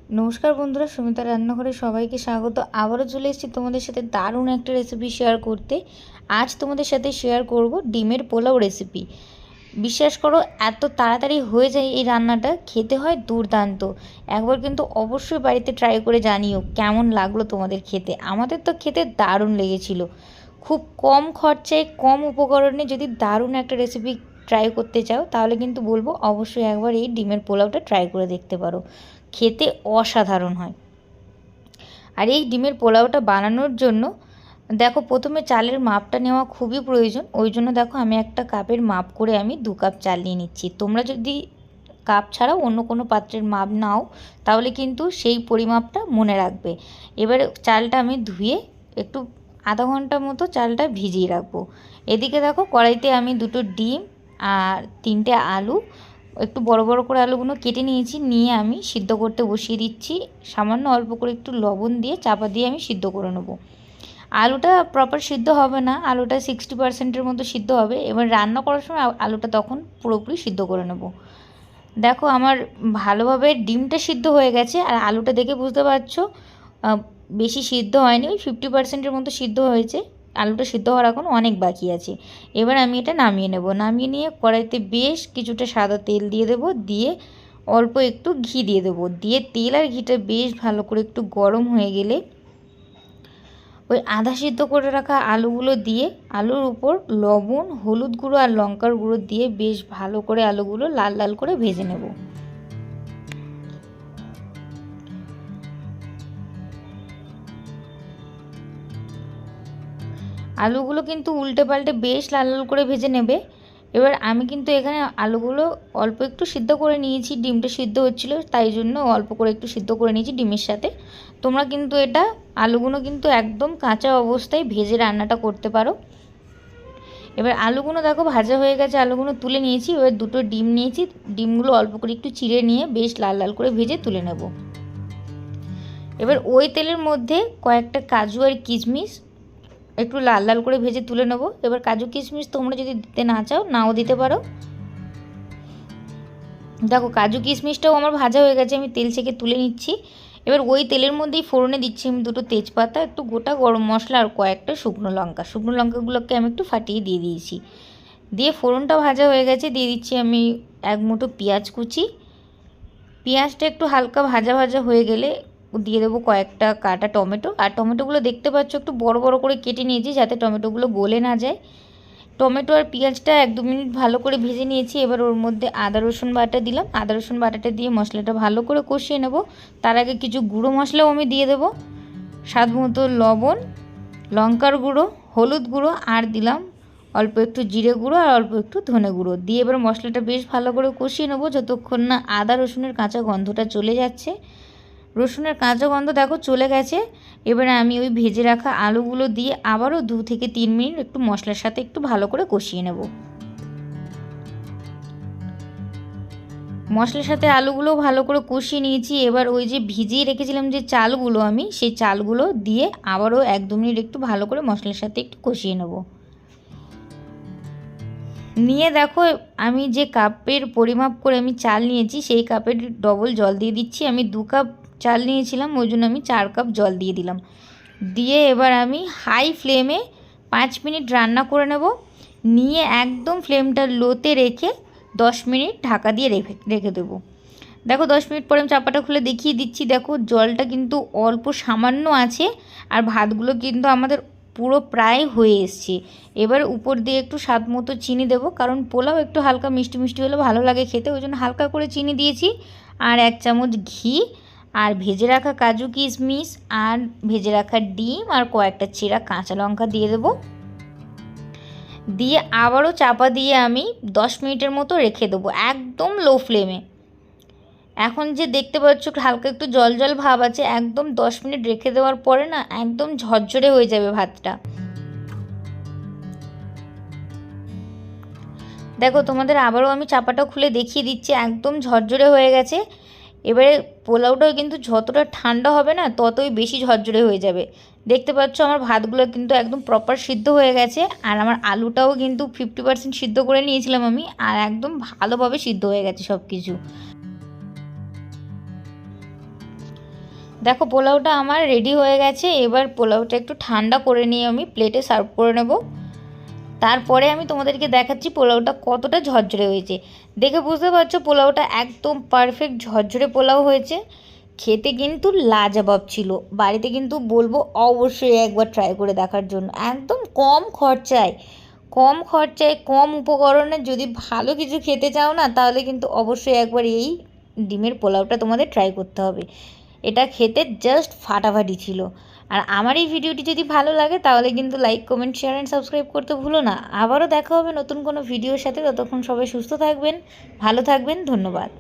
নমস্কার বন্ধুরা, সুমিতা রান্নাঘরে সবাইকে স্বাগত। আবারও চলে এসেছি তোমাদের সাথে দারুণ একটা রেসিপি শেয়ার করতে। আজ তোমাদের সাথে শেয়ার করব ডিমের পোলাও রেসিপি। বিশ্বাস করো, এত তাড়াতাড়ি হয়ে যায় এই রান্নাটা, খেতে হয় দুর্দান্ত। একবার কিন্তু অবশ্যই বাড়িতে ট্রাই করে জানিও কেমন লাগলো তোমাদের খেতে। আমাদের তো খেতে দারুণ লেগেছিল। খুব কম খরচায় কম উপকরণে যদি দারুণ একটা রেসিপি ট্রাই করতে চাও, তাহলে কিন্তু বলবো অবশ্যই একবার এই ডিমের পোলাওটা ট্রাই করে দেখতে পারো। খেতে অসাধারণ হয়। আর এই ডিমের পোলাওটা বানানোর জন্য দেখো, প্রথমে চালের মাপটা নেওয়া খুবই প্রয়োজন। ওই জন্য দেখো, আমি একটা কাপের মাপ করে আমি 2 কাপ চাল নিয়ে নিচ্ছি। তোমরা যদি কাপ ছাড়াও অন্য কোনো পাত্রের মাপ নাও, তাহলে কিন্তু সেই পরিমাপটা মনে রাখবে। এবারে চালটা আমি ধুয়ে একটু আধা ঘন্টা মতো চালটা ভিজিয়ে রাখবো। এদিকে দেখো, কড়াইতে আমি 2টো ডিম আর 3টে আলু, একটু বড় বড় করে আলুগুলো কেটে নিয়েছি, নিয়ে আমি সিদ্ধ করতে বসিয়ে দিচ্ছি। সামান্য অল্প করে একটু লবণ দিয়ে চাপা দিয়ে আমি সিদ্ধ করে নেব। আলুটা প্রপার সিদ্ধ হবে না, আলুটা 60%-এর মতো সিদ্ধ হবে। এবার রান্না করার সময় আলুটা তখন পুরোপুরি সিদ্ধ করে নেব। দেখো, আমার ভালোভাবে ডিমটা সিদ্ধ হয়ে গেছে, আর আলুটা দেখে বুঝতে পারছো বেশি সিদ্ধ হয়নি, ওই 50%-এর মতো সিদ্ধ হয়েছে। আলুটা সিদ্ধ হওয়ার এখন অনেক বাকি আছে। এবার আমি এটা নামিয়ে নেব। নামিয়ে নিয়ে কড়াইতে বেশ কিছুটা সাদা তেল দিয়ে দেবো, দিয়ে অল্প একটু ঘি দিয়ে দেবো। দিয়ে তেল আর ঘিটা বেশ ভালো করে একটু গরম হয়ে গেলে ওই আধা সিদ্ধ করে রাখা আলুগুলো দিয়ে আলুর উপর লবণ, হলুদ গুঁড়ো আর লঙ্কার গুঁড়ো দিয়ে বেশ ভালো করে আলুগুলো লাল লাল করে ভেজে নেব। আলুগুলো কিন্তু উল্টে পাল্টে বেশ লাল লাল করে ভেজে নেবে। এবার আমি কিন্তু এখানে আলুগুলো অল্প একটু সিদ্ধ করে নিয়েছি, ডিমটা সিদ্ধ হচ্ছিলো তাই জন্য অল্প করে একটু সিদ্ধ করে নিয়েছি ডিমের সাথে। তোমরা কিন্তু এটা আলুগুলো কিন্তু একদম কাঁচা অবস্থায় ভেজে রান্নাটা করতে পারো। এবার আলুগুলো দেখো ভাজা হয়ে গেছে, আলুগুলো তুলে নিয়েছি। এবার 2টো ডিম নিয়েছি, ডিমগুলো অল্প করে একটু চিড়ে নিয়ে বেশ লাল লাল করে ভেজে তুলে নেব। এবার ওই তেলের মধ্যে কয়েকটা কাজু আর কিশমিশ একটু লাল লাল করে ভেজে তুলে নেব। এবার কাজু কিশমিশ তোমরা যদি দিতে না চাও, নাও দিতে পারো। দেখো, কাজু কিশমিশটাও আমার ভাজা হয়ে গেছে, আমি তেল ছেঁকে তুলে নিচ্ছি। এবার ওই তেলের মধ্যেই ফোড়নে দিচ্ছি আমি 2টো তেজপাতা, একটু গোটা গরম মশলা আর কয়েকটা শুকনো লঙ্কা। শুকনো লঙ্কাগুলোকে আমি একটু ফাটিয়ে দিয়ে দিয়েছি। দিয়ে ফোড়নটা ভাজা হয়ে গেছে, দিয়ে দিচ্ছি আমি 1 মুঠো পেঁয়াজ কুচি। পেঁয়াজটা একটু হালকা ভাজা ভাজা হয়ে গেলে দিয়ে দেবো কয়েকটা কাটা টমেটো। আর টমেটোগুলো দেখতে পাচ্ছ একটু বড় বড় করে কেটে নিয়েছি, যাতে টমেটোগুলো গলে না যায়। টমেটো আর পেঁয়াজটা 1-2 মিনিট ভালো করে ভেজে নিয়েছি। এবার ওর মধ্যে আদা রসুন বাটা দিলাম। আদা রসুন বাটাটা দিয়ে মশলাটা ভালো করে কষিয়ে নেব। তার আগে কিছু গুঁড়ো মশলাও আমি দিয়ে দেবো, স্বাদ মতো লবণ, লঙ্কার গুঁড়ো, হলুদ গুঁড়ো, আর দিলাম অল্প একটু জিরে গুঁড়ো আর অল্প একটু ধনে গুঁড়ো দিয়ে এবার মশলাটা বেশ ভালো করে কষিয়ে নেবো, যতক্ষণ না আদা রসুনের কাঁচা গন্ধটা চলে যাচ্ছে। রসুনের কাঁচা গন্ধ দেখো চলে গেছে। এবারে আমি ওই ভেজে রাখা আলুগুলো দিয়ে আবারও 2 থেকে 3 মিনিট একটু মশলার সাথে একটু ভালো করে কষিয়ে নেব। মশলার সাথে আলুগুলো ভালো করে কষিয়ে নিয়েছি। এবার ওই যে ভিজিয়ে রেখেছিলাম যে চালগুলো, আমি সেই চালগুলো দিয়ে আবারও 1-2 মিনিট একটু ভালো করে মশলার সাথে একটু কষিয়ে নেব। নিয়ে দেখো, আমি যে কাপের পরিমাপ করে আমি চাল নিয়েছি সেই কাপের ডবল জল দিয়ে দিচ্ছি। আমি 2 কাপ চাল নিয়েছিলাম, ওই জন্য আমি 4 কাপ জল দিয়ে দিলাম। দিয়ে এবার আমি হাই ফ্লেমে 5 মিনিট রান্না করে নেব। নিয়ে একদম ফ্লেমটা লোতে রেখে 10 মিনিট ঢাকা দিয়ে রেখে দেবো। দেখো, 10 মিনিট পরে আমি চাপাটা খুলে দেখিয়ে দিচ্ছি। দেখো, জলটা কিন্তু অল্প সামান্য আছে, আর ভাতগুলো কিন্তু আমাদের পুরো প্রায় হয়ে এসছে। এবার উপর দিয়ে একটু স্বাদ মতো চিনি দেবো, কারণ পোলাও একটু হালকা মিষ্টি মিষ্টি হলে ভালো লাগে খেতে, ওই জন্য হালকা করে চিনি দিয়েছি। আর 1 চামচ ঘি, আর ভেজে রাখা কাজু কিশমিশ, আর ভেজে রাখা ডিম, আর কয়েকটা চেরা কাঁচা লঙ্কা দিয়ে দেবো। দিয়ে আবারও চাপা দিয়ে আমি 10 মিনিটের মতো রেখে দেবো একদম লো ফ্লেমে। এখন যে দেখতে পাচ্ছ হালকা একটু জল জল ভাব আছে, একদম 10 মিনিট রেখে দেওয়ার পরে না একদম ঝরঝরে হয়ে যাবে ভাতটা। দেখো, তোমাদের আবারও আমি চাপাটা খুলে দেখিয়ে দিচ্ছি, একদম ঝরঝরে হয়ে গেছে। এবারে পোলাওটাও কিন্তু যতটা ঠান্ডা হবে না, ততই বেশি ঝরঝরে হয়ে যাবে। দেখতে পাচ্ছ আমার ভাতগুলো কিন্তু একদম প্রপার সিদ্ধ হয়ে গেছে, আর আমার আলুটাও কিন্তু 50% সিদ্ধ করে নিয়েছিলাম আমি, আর একদম ভালোভাবে সিদ্ধ হয়ে গেছে সব কিছু। দেখো পোলাওটা আমার রেডি হয়ে গেছে। এবার পোলাওটা একটু ঠান্ডা করে নিয়ে আমি প্লেটে সার্ভ করে নেব। তারপরে আমি তোমাদেরকে দেখাচ্ছি পোলাওটা কতটা ঝরঝরে হয়েছে। দেখে বুঝতে পারছো পোলাওটা একদম পারফেক্ট ঝরঝরে পোলাও হয়েছে। খেতে কিন্তু লাজবাব ছিল। বাড়িতে কিন্তু বলবো অবশ্যই একবার ট্রাই করে দেখার জন্য। একদম কম খরচায় কম উপকরণে যদি ভালো কিছু খেতে চাও না, তাহলে কিন্তু অবশ্যই একবার এই ডিমের পোলাওটা তোমাদের ট্রাই করতে হবে। এটা খেতে জাস্ট ফাটাফাটি ছিল। আর আমার এই ভিডিওটি যদি ভালো লাগে তাহলে কিন্তু like, comment, share and subscribe করতে ভুলো না। আবারও দেখা হবে নতুন কোনো ভিডিওর সাথে। ততক্ষণ সবাই সুস্থ থাকবেন, ভালো থাকবেন। ধন্যবাদ।